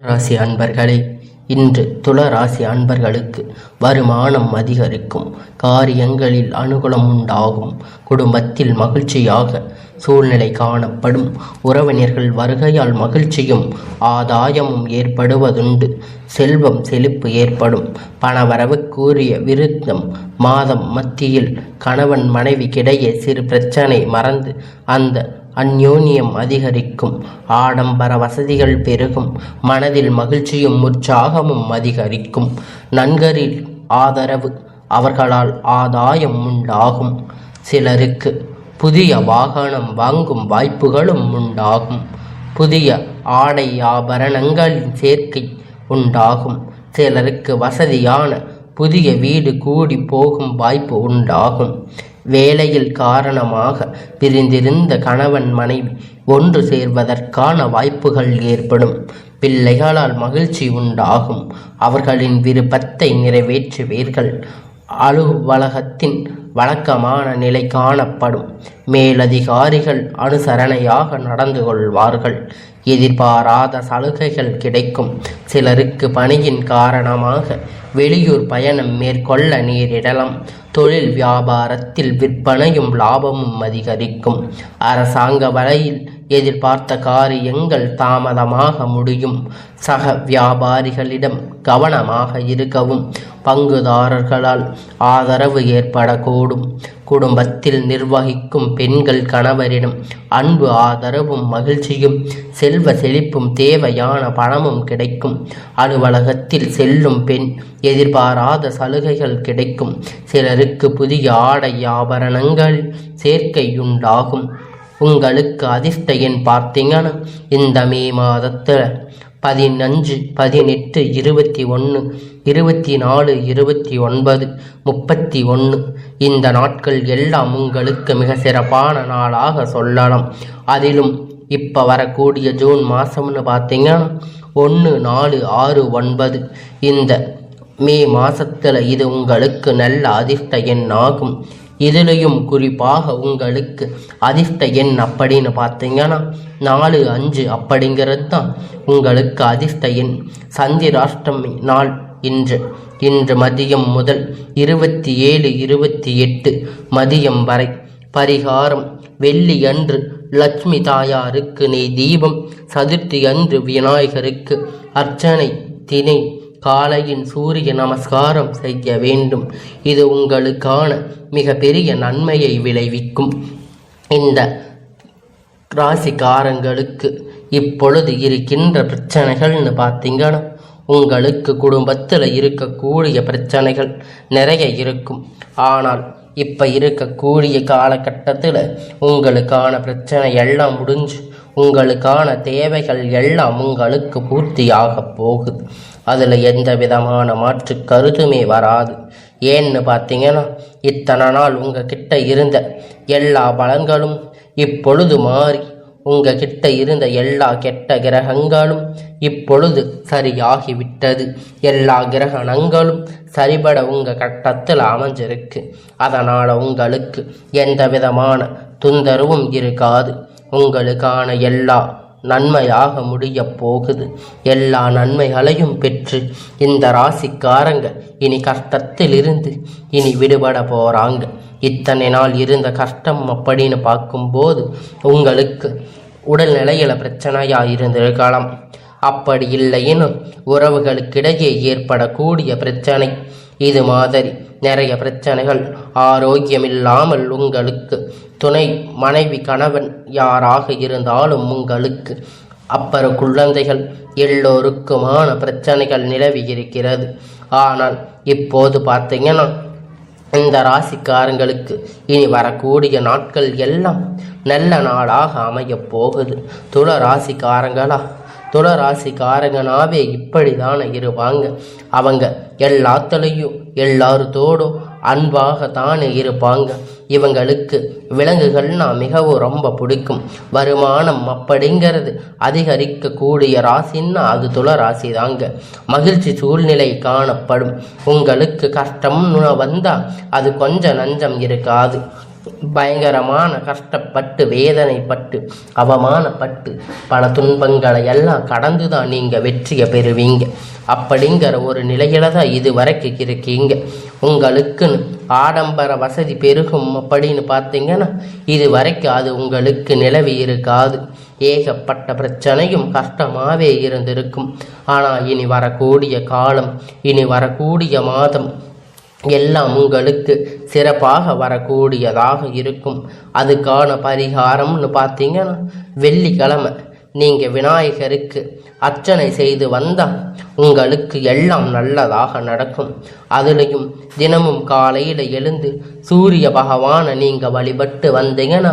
ராசி அன்பர்களே, இன்று துளராசி அன்பர்களுக்கு வருமானம் அதிகரிக்கும், காரியங்களில் அனுகூலம் உண்டாகும், குடும்பத்தில் மகிழ்ச்சியாக சூழ்நிலை காணப்படும், உறவினர்கள் வருகையால் மகிழ்ச்சியும் ஆதாயமும் ஏற்படுவதுண்டு, செல்வம் செழிப்பு ஏற்படும், பணவரவுக்குரிய விருத்தம் மாதம் மத்தியில் கணவன் மனைவிக்கிடையே சிறு பிரச்சனை மறந்து அந்த அந்யோன்யம் அதிகரிக்கும், ஆடம்பர வசதிகள் பெருகும், மனதில் மகிழ்ச்சியும் உற்சாகமும் அதிகரிக்கும், நண்பரில் ஆதரவு அவர்களால் ஆதாயம் உண்டாகும், சிலருக்கு புதிய வாகனம் வாங்கும் வாய்ப்புகளும் உண்டாகும், புதிய ஆடை ஆபரணங்களின் சேர்க்கை உண்டாகும், சிலருக்கு வசதியான புதிய வீடு கூடி போகும் வாய்ப்பு உண்டாகும், வேலையில் காரணமாக பிரிந்திருந்த கணவன் மனைவி ஒன்று சேர்வதற்கான வாய்ப்புகள் ஏற்படும், பிள்ளைகளால் மகிழ்ச்சி உண்டாகும், அவர்களின் விருப்பத்தை நிறைவேற்றுவீர்கள், அலுவலகத்தின் வழக்கமான நிலை காணப்படும், மேலதிகாரிகள் அனுசரணையாக நடந்து கொள்வார்கள், எதிர்பாராத சலுகைகள் கிடைக்கும், சிலருக்கு பணியின் காரணமாக வெளியூர் பயணம் மேற்கொள்ள நேரிடலாம், தொழில் வியாபாரத்தில் விற்பனையும் லாபமும் அதிகரிக்கும், அரசாங்க வழியில் எதிர்பார்த்த காரியங்கள் தாமதமாக முடியும், சக வியாபாரிகளிடம் கவனமாக இருக்கவும், பங்குதாரர்களால் ஆதரவு ஏற்படக்கூடும், குடும்பத்தில் நிர்வகிக்கும் பெண்கள் கணவரிடம் அன்பு ஆதரவும் மகிழ்ச்சியும் செல்வ செழிப்பும் தேவையான பணமும் கிடைக்கும், அலுவலகத்தில் செல்லும் பெண் எதிர்பாராத சலுகைகள் கிடைக்கும், சிலருக்கு புதிய ஆடை ஆபரணங்கள் சேர்க்கையுண்டாகும், உங்களுக்கு அதிர்ஷ்ட எண் பார்த்தீங்கன்னா இந்த மே மாதத்தில் 15, 18, 21, 24, 29, 31 இந்த நாட்கள் எல்லாம் உங்களுக்கு மிக சிறப்பான நாளாக சொல்லலாம். அதிலும் இப்போ வரக்கூடிய ஜூன் மாதம்னு பார்த்தீங்கன்னா 1, 4, 6, 9 இந்த மே மாதத்தில் இது உங்களுக்கு நல்ல அதிர்ஷ்ட எண் ஆகும். இதிலையும் குறிப்பாக உங்களுக்கு அதிர்ஷ்ட எண் அப்படின்னு பார்த்தீங்கன்னா 4, 5 அப்படிங்கிறது தான் உங்களுக்கு அதிர்ஷ்ட எண். சந்திராஷ்டமி நாள் இன்று மதியம் முதல் 27, 28 மதியம் வரை. பரிகாரம்: வெள்ளி அன்று லட்சுமி தாயாருக்கு நெய் தீபம், சதுர்த்தி அன்று விநாயகருக்கு அர்ச்சனை, தினை காலையின் சூரிய நமஸ்காரம் செய்ய வேண்டும். இது உங்களுக்கான மிக பெரிய நன்மையை விளைவிக்கும். இந்த ராசிக்காரங்களுக்கு இப்பொழுது இருக்கின்ற பிரச்சனைகள்னு பார்த்தீங்கன்னா, உங்களுக்கு குடும்பத்தில் இருக்கக்கூடிய பிரச்சனைகள் நிறைய இருக்கும். ஆனால் இப்போ இருக்கக்கூடிய காலகட்டத்தில் உங்களுக்கான பிரச்சனை எல்லாம் முடிஞ்சு உங்களுக்கான தேவைகள் எல்லாம் உங்களுக்கு பூர்த்தியாக போகுது. அதில் எந்த விதமான மாற்று கருத்துமே வராது. ஏன்னு பார்த்தீங்கன்னா, இத்தனை நாள் உங்ககிட்ட இருந்த எல்லா பலன்களும் இப்பொழுது மாறி உங்ககிட்ட இருந்த எல்லா கெட்ட கிரகங்களும் இப்பொழுது சரியாகிவிட்டது. எல்லா கிரகணங்களும் சரிபட உங்கள் கட்டத்தில் அமைஞ்சிருக்கு. அதனால் உங்களுக்கு எந்த விதமான தொந்தரவும் இருக்காது. உங்களுக்கான எல்லா நன்மையாக முடிய போகுது. எல்லா நன்மைகளையும் பெற்று இந்த ராசிக்காரங்க இனி கஷ்டத்தில் இருந்து இனி விடுபட போகிறாங்க. இத்தனை நாள் இருந்த கஷ்டம் அப்படின்னு பார்க்கும்போது உங்களுக்கு உடல்நிலையில் பிரச்சனையாக இருந்திருக்கலாம். அப்படி இல்லைன்னு உறவுகளுக்கிடையே ஏற்படக்கூடிய பிரச்சனை, இது மாதிரி நிறைய பிரச்சனைகள் ஆரோக்கியமில்லாமல் உங்களுக்கு துணை மனைவி கணவன் யாராக இருந்தாலும் உங்களுக்கு அப்புறம் குழந்தைகள் எல்லோருக்குமான பிரச்சனைகள் நிலவி இருக்கிறது. ஆனால் இப்போது பார்த்தீங்கன்னா, இந்த ராசிக்காரங்களுக்கு இனி வரக்கூடிய நாட்கள் எல்லாம் நல்ல நாளாக அமையப் போகுது. துளராசிக்காரங்கனாவே இப்படி தானே இருப்பாங்க. அவங்க எல்லாத்துலேயும் எல்லாருத்தோடும் அன்பாக தானே இருப்பாங்க. இவங்களுக்கு விலங்குகள்னா மிகவும் ரொம்ப பிடிக்கும். வருமானம் அப்படிங்கிறது அதிகரிக்கக்கூடிய ராசின்னா அது துளராசி தாங்க. மகிழ்ச்சி சூழ்நிலை காணப்படும். உங்களுக்கு கஷ்டம்னு வந்தால் அது கொஞ்சம் நஞ்சம் இருக்காது. பயங்கரமான கஷ்டப்பட்டு வேதனைப்பட்டு அவமானப்பட்டு பல துன்பங்களை எல்லாம் கடந்து தான் நீங்கள் வெற்றியை பெறுவீங்க. அப்படிங்கிற ஒரு நிலையில தான் இது வரைக்கும் இருக்கீங்க. உங்களுக்குன்னு ஆடம்பர வசதி பெருகும் அப்படின்னு பார்த்தீங்கன்னா இது வரைக்கும் அது உங்களுக்கு நிலவி இருக்காது. ஏகப்பட்ட பிரச்சனையும் கஷ்டமாகவே இருந்திருக்கும். ஆனால் இனி வரக்கூடிய காலம், இனி வரக்கூடிய மாதம் எல்லாம் உங்களுக்கு சிறப்பாக வரக்கூடியதாக இருக்கும். அதுக்கான பரிகாரம்னு பார்த்தீங்கன்னா வெள்ளிக்கிழமை நீங்கள் விநாயகருக்கு அர்ச்சனை செய்து வந்தால் உங்களுக்கு எல்லாம் நல்லதாக நடக்கும். அதுலேயும் தினமும் காலையில் எழுந்து சூரிய பகவானை நீங்கள் வழிபட்டு வந்தீங்கன்னா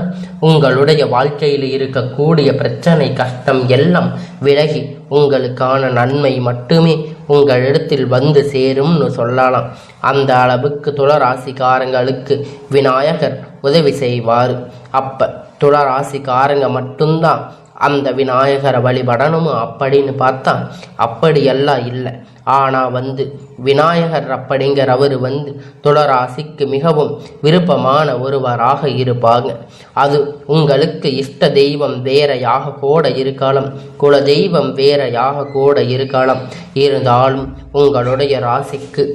உங்களுடைய வாழ்க்கையில் இருக்கக்கூடிய பிரச்சனை கஷ்டம் எல்லாம் விலகி உங்களுக்கான நன்மை மட்டுமே உங்களிடத்தில் வந்து சேரும்னு சொல்லலாம். அந்த அளவுக்கு துளராசிக்காரங்களுக்கு விநாயகர் உதவி செய்வார். அப்போ துளராசிக்காரங்க மட்டும்தான் அந்த விநாயகரை வழிபடணுமோ அப்படின்னு பார்த்தா அப்படியெல்லாம் இல்லை. ஆனால் விநாயகர் அப்படிங்கிறவர் துளராசிக்கு மிகவும் விருப்பமான ஒருவராக இருப்பாங்க. அது உங்களுக்கு இஷ்ட தெய்வம் வேறையாக கூட இருக்கலாம், குல தெய்வம் வேறையாக கூட இருக்கலாம். இருந்தாலும் உங்களுடைய ராசிக்கு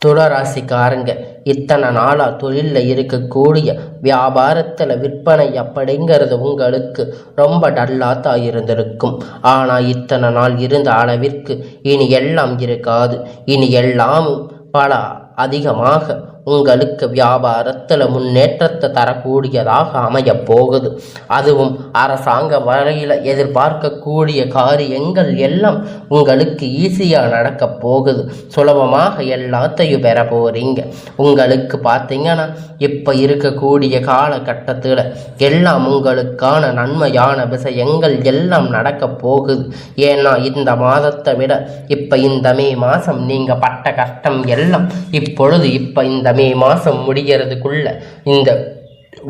துளராசிக்காரங்க இத்தனை நாளாக தொழிலில் இருக்கக்கூடிய வியாபாரத்தில் விற்பனை அப்படிங்கிறது உங்களுக்கு ரொம்ப டல்லாக தான் இருந்திருக்கும். ஆனால் இத்தனை நாள் இருந்த அளவிற்கு இனி எல்லாம் இருக்காது. இனி எல்லாமும் பல அதிகமாக உங்களுக்கு வியாபாரத்தில் முன்னேற்றத்தை தரக்கூடியதாக அமைய போகுது. அதுவும் அரசாங்க வரையில் எதிர்பார்க்கக்கூடிய காரியங்கள் எல்லாம் உங்களுக்கு ஈஸியாக நடக்க போகுது. சுலபமாக எல்லாத்தையும் பெற போகிறீங்க. உங்களுக்கு பார்த்தீங்கன்னா இப்போ இருக்கக்கூடிய காலகட்டத்தில் எல்லாம் உங்களுக்கான நன்மையான விஷயங்கள் எல்லாம் நடக்க போகுது. ஏன்னா இந்த மாதத்தை விட இப்போ இந்த மே மாதம் நீங்கள் பட்ட கஷ்டம் எல்லாம் இப்பொழுது இந்த மே மாதம் முடிகிறதுக்குள்ள இந்த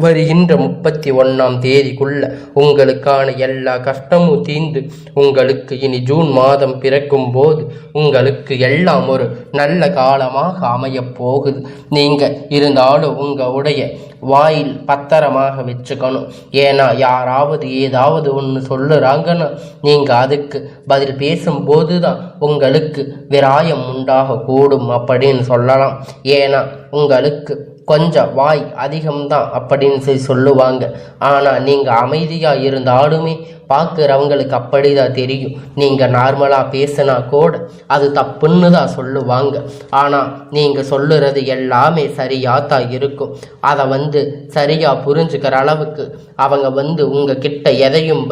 வருகின்ற 31ஆம் தேதிக்குள்ள உங்களுக்கான எல்லா கஷ்டமும் தீர்ந்து உங்களுக்கு இனி ஜூன் மாதம் பிறக்கும் போது உங்களுக்கு எல்லாம் ஒரு நல்ல காலமாக அமைய போகுது. நீங்கள் இருந்தாலும் உங்களுடைய வாயில் பத்திரமாக வச்சுக்கணும். ஏன்னா யாராவது ஏதாவது ஒன்று சொல்லுறாங்கன்னா நீங்கள் அதுக்கு பதில் பேசும்போது தான் உங்களுக்கு விராயம் உண்டாக கூடும் அப்படின்னு சொல்லலாம். ஏன்னா உங்களுக்கு கொஞ்சம் வாய் அதிகம்தான் அப்படின்னு சொல்லுவாங்க. ஆனால் நீங்கள் அமைதியாக இருந்தாலுமே பார்க்குறவங்களுக்கு அப்படிதான் தெரியும். நீங்கள் நார்மலாக பேசினா கூட அது தப்புன்னு தான் சொல்லுவாங்க. ஆனால் நீங்கள் சொல்லுறது எல்லாமே சரியாக தான் இருக்கும். அதை சரியாக புரிஞ்சுக்கிற அளவுக்கு அவங்க உங்ககிட்ட எதையும்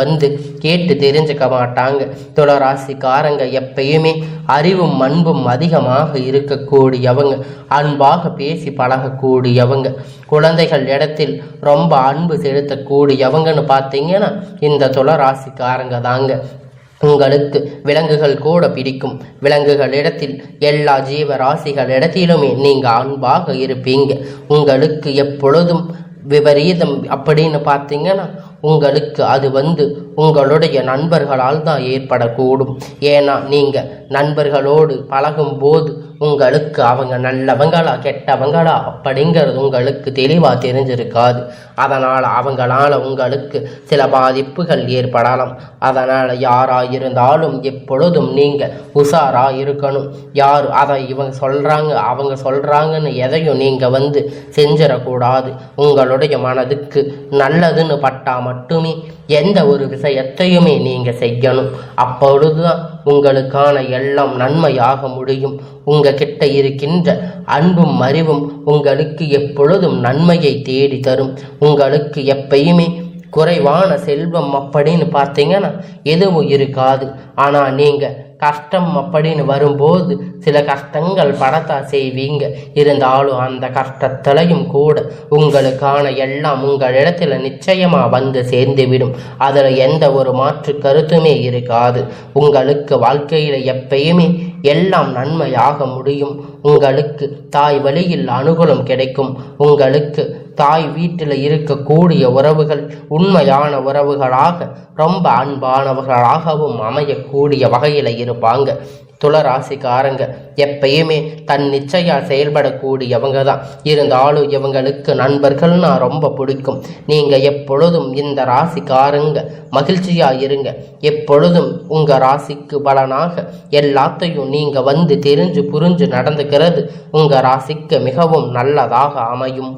கேட்டு தெரிஞ்சுக்க மாட்டாங்க. துளராசிக்காரங்க எப்பயுமே அறிவும் அன்பும் அதிகமாக இருக்கக்கூடியவங்க, அன்பாக பேசி பழகக்கூடியவங்க, குழந்தைகள் இடத்தில் ரொம்ப அன்பு செலுத்தக்கூடியவங்கன்னு பார்த்தீங்கன்னா இந்த துளராசிக்காரங்க தாங்க. உங்களுக்கு விலங்குகள் கூட பிடிக்கும். விலங்குகள் இடத்தில் எல்லா ஜீவராசிகள் இடத்திலுமே நீங்கள் அன்பாக இருப்பீங்க. உங்களுக்கு எப்பொழுதும் விபரீதம் அப்படின்னு பார்த்தீங்கன்னா உங்களுக்கு அது உங்களுடைய நண்பர்களால் தான் ஏற்படக்கூடும். ஏன்னா நீங்கள் நண்பர்களோடு பழகும்போது உங்களுக்கு அவங்க நல்லவங்களா கெட்டவங்களா அப்படிங்கிறது உங்களுக்கு தெளிவாக தெரிஞ்சிருக்காது. அதனால் அவங்களால உங்களுக்கு சில பாதிப்புகள் ஏற்படலாம். அதனால் யாராக இருந்தாலும் எப்பொழுதும் நீங்கள் உஷாராக இருக்கணும். யார் அதை இவங்க சொல்கிறாங்க அவங்க சொல்கிறாங்கன்னு எதையும் நீங்கள் செஞ்சிடக்கூடாது. உங்களுடைய மனதுக்கு நல்லதுன்னு பட்டால் மட்டுமே எந்த ஒரு விஷயத்தையுமே நீங்கள் செய்யணும். அப்பொழுதுதான் உங்களுக்கான எல்லாம் நன்மையாக முடியும். உங்ககிட்ட இருக்கின்ற அன்பும் அறிவும் உங்களுக்கு எப்பொழுதும் நன்மையை தேடி தரும். உங்களுக்கு எப்பயுமே குறைவான செல்வம் அப்படின்னு பார்த்தீங்கன்னா எதுவும் இருக்காது. ஆனால் நீங்கள் கஷ்டம் அப்படின்னு வரும்போது சில கஷ்டங்கள் படத்தான் செய்வீங்க. இருந்தாலும் அந்த கஷ்டத்திலையும் கூட உங்களுக்கான எல்லாம் உங்களிடத்துல நிச்சயமாக சேர்ந்துவிடும். அதில் எந்த ஒரு மாற்று கருத்துமே இருக்காது. உங்களுக்கு வாழ்க்கையில் எப்பயுமே எல்லாம் நன்மையாக முடியும். உங்களுக்கு தாய் வழியில் அனுகூலம் கிடைக்கும். உங்களுக்கு தாய் வீட்டில் இருக்கக்கூடிய உறவுகள் உண்மையான உறவுகளாக ரொம்ப அன்பானவர்களாகவும் அமையக்கூடிய வகையில் இருப்பாங்க. துளராசிக்காரங்க எப்பயுமே தன் நிச்சயா செயல்படக்கூடியவங்க தான். இருந்தாலும் இவங்களுக்கு நண்பர்கள்னா ரொம்ப பிடிக்கும். நீங்க எப்பொழுதும் இந்த ராசிக்காரங்க மகிழ்ச்சியா இருங்க. எப்பொழுதும் உங்க ராசிக்கு பலனாக எல்லாத்தையும் நீங்க வந்து தெரிஞ்சு புரிஞ்சு நடந்துக்கிறது உங்க ராசிக்கு மிகவும் நல்லதாக அமையும்.